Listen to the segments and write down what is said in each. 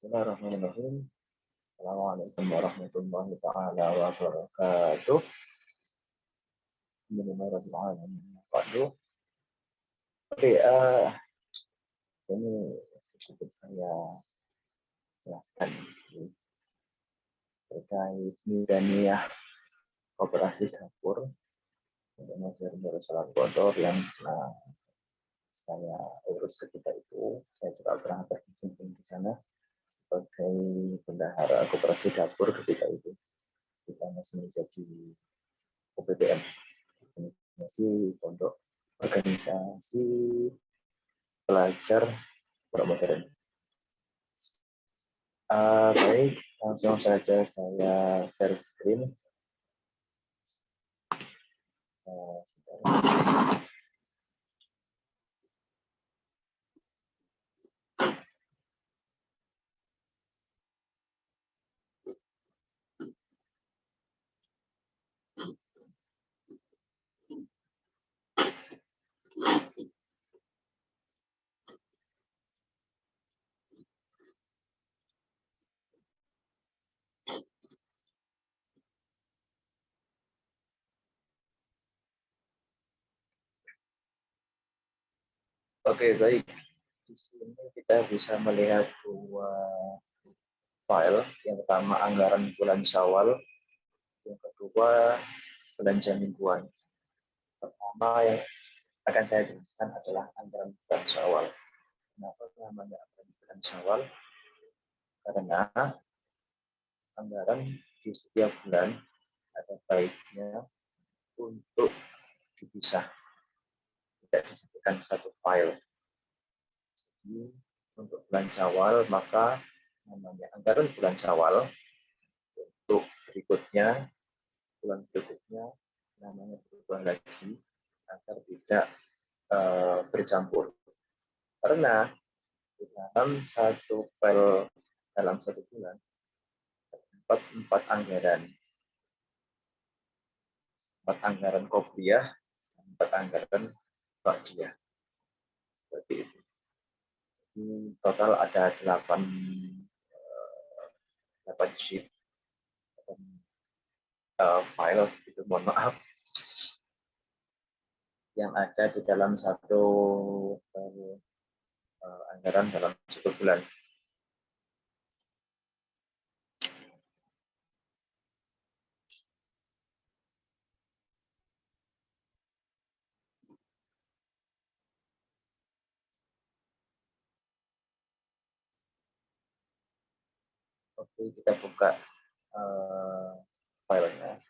Bismillahirrahmanirrahim. Assalamualaikum warahmatullahi taala wabarakatuh. Alhamdulillahirrahmanirrahim. Oke, ini sedikit saya jelaskan terkait mizaniyah koperasi dapur untuk Masyarakat Salat Kotor yang saya urus ketika itu. Saya juga pernah berkecimpung di sana sebagai bendahara koperasi dapur ketika itu. Kita masih menjadi OPPM, organisasi pondok organisasi pelajar pondok modern. Baik, langsung saja saya share screen. Oke, baik. Di sini kita bisa melihat dua file. Yang pertama anggaran bulan Syawal, yang kedua belanja mingguan. Pertama yang akan saya jelaskan adalah anggaran bulan Syawal. Kenapa namanya anggaran bulan Syawal? Karena anggaran di setiap bulan ada baiknya untuk dipisah, tidak disebutkan satu file. Jadi untuk bulan Syawal maka namanya anggaran bulan Syawal. Untuk berikutnya bulan berikutnya namanya berubah lagi agar tidak bercampur. Karena di dalam satu file dalam satu bulan terdapat 4 anggaran qobliyah, 4 anggaran ba'diyah. Seperti itu. Di total ada 8 sheet file, itu mohon maaf, yang ada di dalam satu anggaran dalam satu bulan. Oke, kita buka filenya.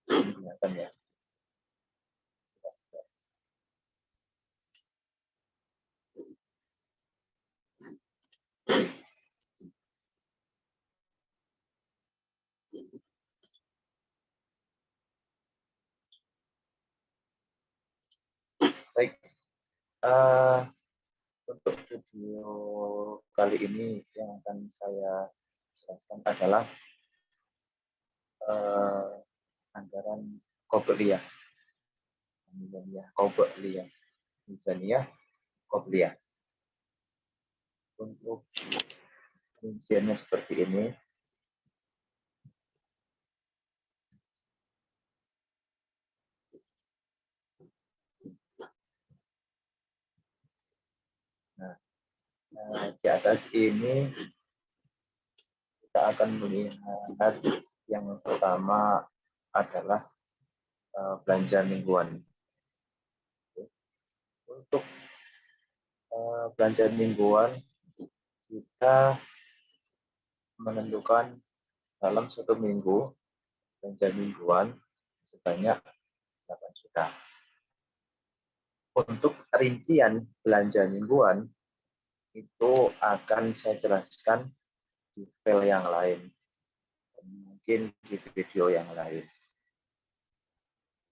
Ini kelihatan ya. Baik, untuk video kali ini yang akan saya jelaskan adalah anggaran qobliyah. Mizaniyah qobliyah. Untuk rinciannya seperti ini. Nah, di atas ini kita akan melihat yang pertama adalah belanja mingguan. Untuk belanja mingguan kita menentukan dalam satu minggu belanja mingguan sebanyak 8 juta. Untuk rincian belanja mingguan itu akan saya jelaskan di file yang lain, mungkin di video yang lain.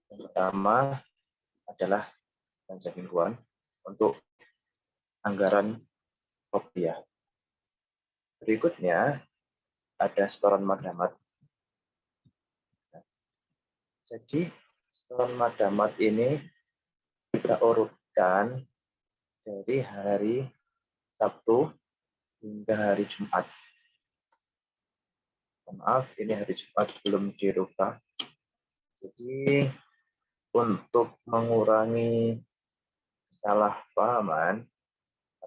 Yang pertama adalah belanja mingguan untuk anggaran qobliyah. Berikutnya ada setoran madamat. Jadi setoran madamat ini kita urutkan dari hari Sabtu hingga hari Jumat. Maaf, ini hari Jumat belum dirubah. Jadi untuk mengurangi kesalahpahaman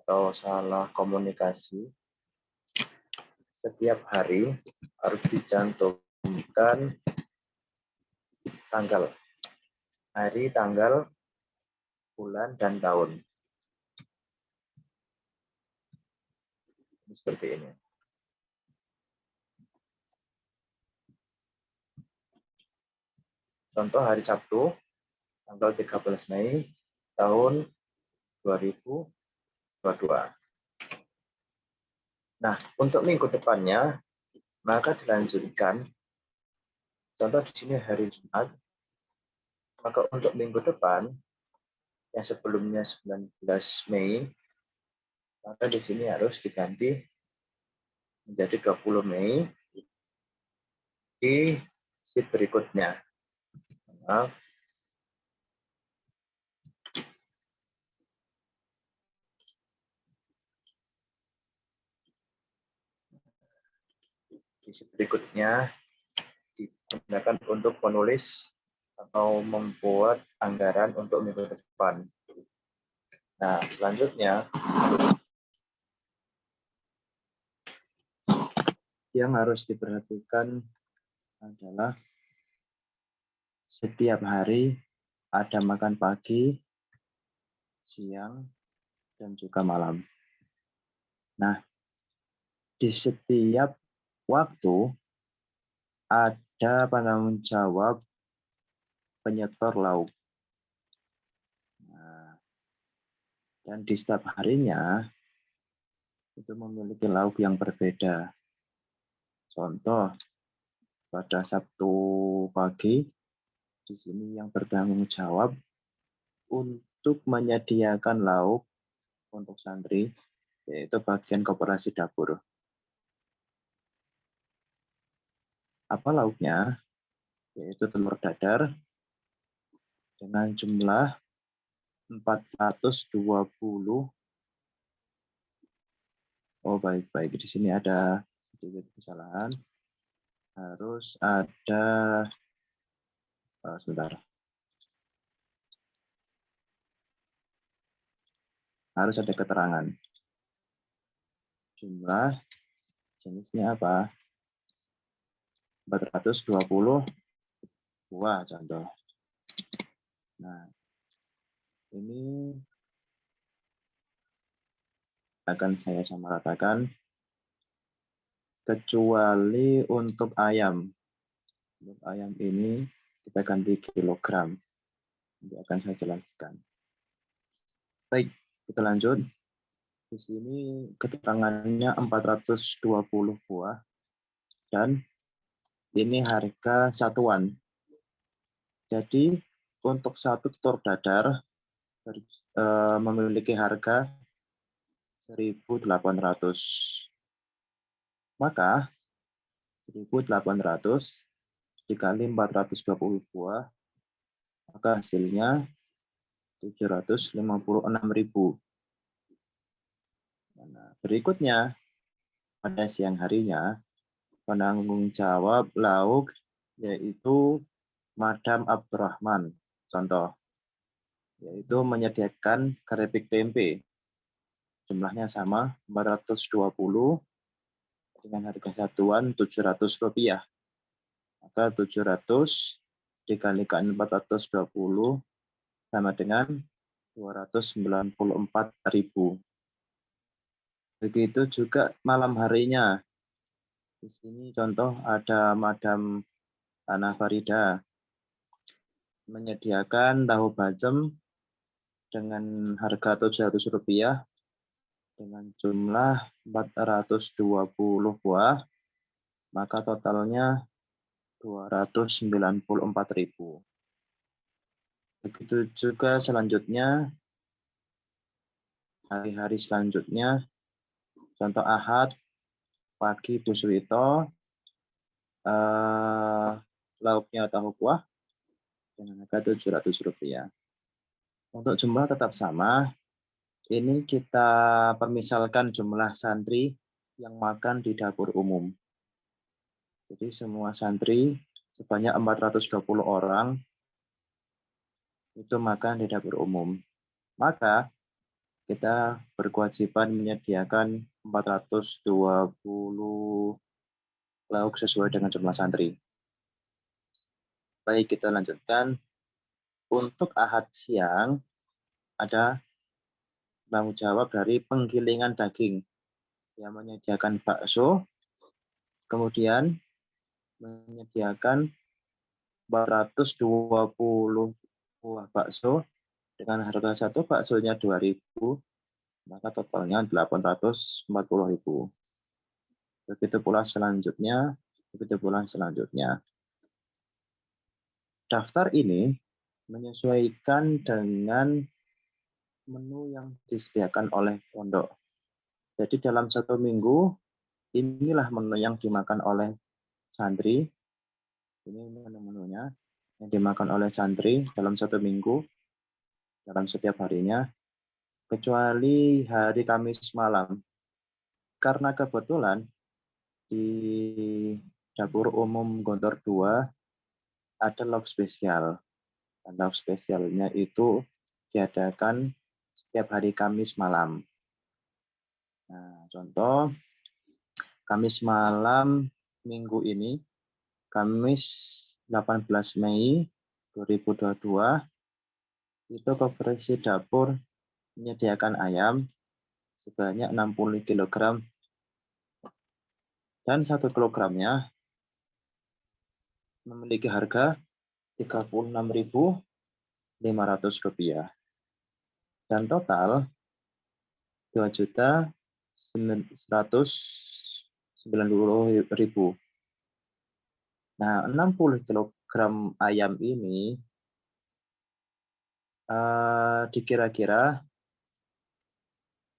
atau salah komunikasi, setiap hari harus dicantumkan tanggal, hari, tanggal, bulan, dan tahun. Seperti ini. Contoh hari Sabtu, tanggal 13 Mei tahun 2022. Nah, untuk minggu depannya, maka dilanjutkan. Contoh di sini hari Jumat, maka untuk minggu depan, yang sebelumnya 19 Mei, maka di sini harus diganti menjadi 20 Mei di sheet berikutnya. Maaf. Di sheet berikutnya digunakan untuk menulis atau membuat anggaran untuk minggu depan. Nah, selanjutnya yang harus diperhatikan adalah setiap hari ada makan pagi, siang, dan juga malam. Nah, di setiap waktu ada penanggung jawab penyetor lauk. Nah, dan di setiap harinya itu memiliki lauk yang berbeda. Contoh, pada Sabtu pagi, di sini yang bertanggung jawab untuk menyediakan lauk untuk santri, yaitu bagian koperasi dapur. Apa lauknya? Yaitu telur dadar dengan jumlah 420. Oh, baik. Di sini ada sedikit kesalahan. Harus ada, sebentar. Harus ada keterangan. Jumlah jenisnya apa? 420 buah contoh. Nah, ini akan saya samaratakan kecuali untuk ayam. Untuk ayam ini kita ganti kilogram. Nanti akan saya jelaskan. Baik, kita lanjut. Di sini keterangannya 420 buah dan ini harga satuan. Jadi untuk satu telur dadar memiliki harga 1.800. Maka 1.800 dikali 420 buah, maka hasilnya 756.000. Nah, berikutnya pada siang harinya penanggung jawab lauk yaitu Madam Abdurrahman. Contoh, yaitu menyediakan keripik tempe. Jumlahnya sama 420 dengan harga satuan Rp700. Maka 700 dikalikan 420 sama dengan 294.000. Begitu juga malam harinya. Di sini contoh ada Madam Ana Farida menyediakan tahu bacem dengan harga Rp700 dengan jumlah 420 buah, maka totalnya 294.000. Begitu juga selanjutnya, hari-hari selanjutnya, contoh Ahad, pagi Bu Suwito, lauknya tahu kuah dengan harga Rp700. Untuk jumlah tetap sama. Ini kita permisalkan jumlah santri yang makan di dapur umum. Jadi semua santri sebanyak 420 orang itu makan di dapur umum. Maka kita berkewajiban menyediakan 420 lauk sesuai dengan jumlah santri. Baik, kita lanjutkan. Untuk ahad siang ada tanggung jawab dari penggilingan daging yang menyediakan bakso, kemudian menyediakan 420 buah bakso dengan harga satu baksonya 2.000, maka totalnya 840.000. Begitu pula selanjutnya. Daftar ini menyesuaikan dengan menu yang disediakan oleh pondok. Jadi dalam satu minggu, inilah menu yang dimakan oleh santri. Ini menu-menunya yang dimakan oleh santri dalam satu minggu, dalam setiap harinya, kecuali hari Kamis malam. Karena kebetulan di dapur umum Gontor 2 ada lauk spesial. Dan lauk spesialnya itu diadakan setiap hari Kamis malam. Nah, contoh Kamis malam minggu ini, Kamis 18 Mei 2022, itu koperasi dapur menyediakan ayam sebanyak 60 kg dan 1 kilogramnya memiliki harga Rp36.500 dan total Rp2.190.000. Nah, 60 kg ayam ini dikira-kira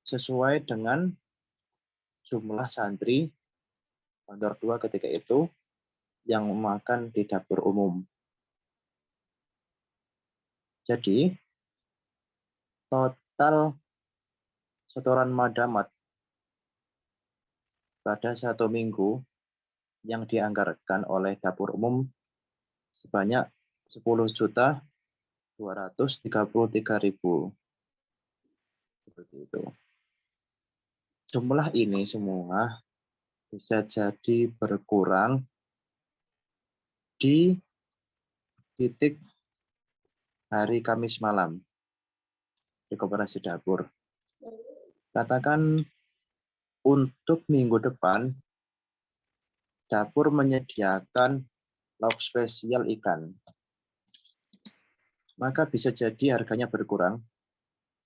sesuai dengan jumlah santri Gontor 2 ketika itu yang makan di dapur umum. Jadi, total setoran Madamat pada satu minggu yang dianggarkan oleh dapur umum sebanyak 10.233.000. Seperti itu. Jumlah ini semua bisa jadi berkurang di titik hari Kamis malam di koperasi dapur. Katakan untuk minggu depan, dapur menyediakan lauk spesial ikan. Maka bisa jadi harganya berkurang.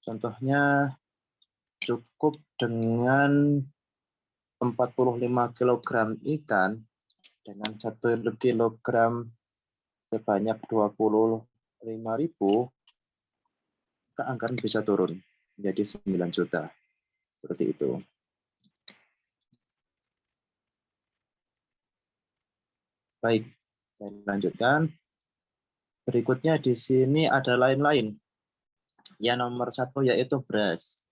Contohnya cukup dengan 45 kg ikan dengan 1 kilogram sebanyak 25.000, maka anggaran bisa turun menjadi 9 juta. Seperti itu. Baik, saya lanjutkan. Berikutnya di sini ada lain-lain. Yang nomor 1 yaitu beras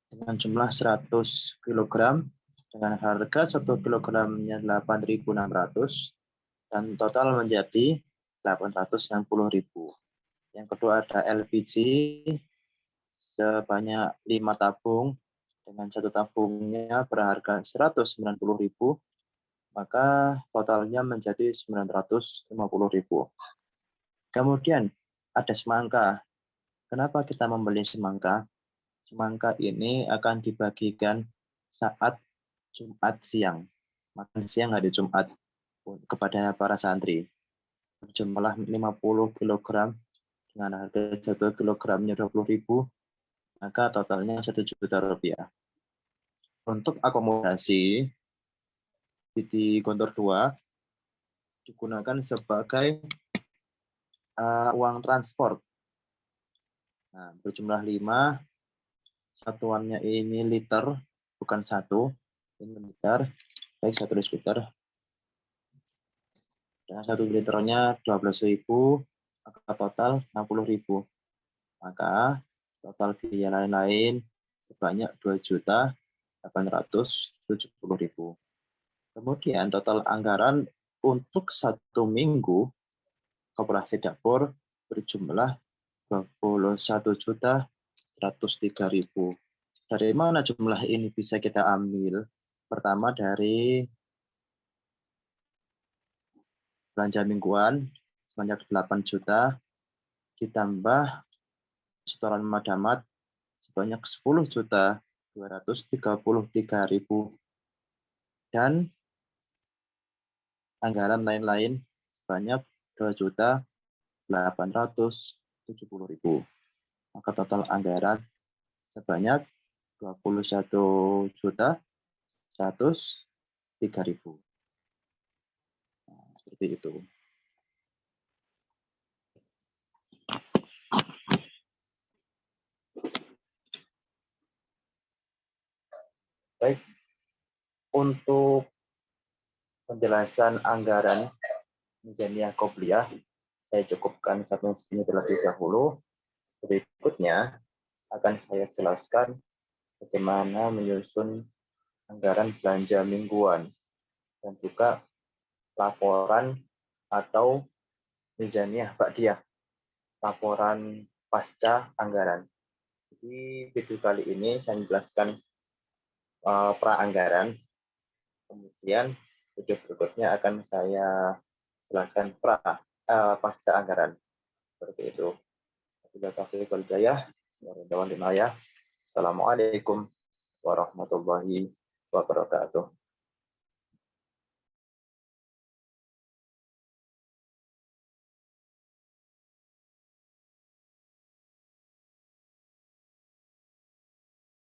dengan jumlah 100 kg dengan harga 1 kilogramnya 8.600 dan total menjadi 860.000. Yang kedua ada LPG sebanyak 5 tabung dengan 1 tabungnya berharga 190.000, maka totalnya menjadi 950.000. Kemudian ada semangka. Kenapa kita membeli semangka? Semangka ini akan dibagikan saat Jumat siang, makan siang hari Jumat kepada para santri. Jumlah 50 kg dengan harga 1 kilogramnya 20.000, maka totalnya 1 juta rupiah. Untuk akomodasi di Gontor 2 digunakan sebagai uang transport. Nah, berjumlah 5, satuannya ini liter, bukan 1, ini liter, baik 1 liter. Dan 1 liternya 12.000, maka total 60.000. Maka total biaya lain-lain sebanyak 2 juta 870.000. Kemudian total anggaran untuk 1 minggu koperasi dapur berjumlah 21.103.000. Dari mana jumlah ini bisa kita ambil? Pertama dari belanja mingguan sebanyak 8 juta ditambah setoran madamat sebanyak 10.233.000 dan anggaran lain-lain sebanyak 2.870.000. Maka total anggaran sebanyak 21.103.000. Nah, seperti itu. Baik, untuk penjelasan anggaran mizaniyah qobliyah saya cukupkan sampai sini terlebih dahulu. Berikutnya akan saya jelaskan bagaimana menyusun anggaran belanja mingguan dan juga laporan atau mizaniyah ba'diyah, laporan pasca anggaran. Di video kali ini saya menjelaskan pra-anggaran, kemudian video berikutnya akan saya jelaskan pasca anggaran. Seperti itu. Assalamualaikum warahmatullahi wabarakatuh.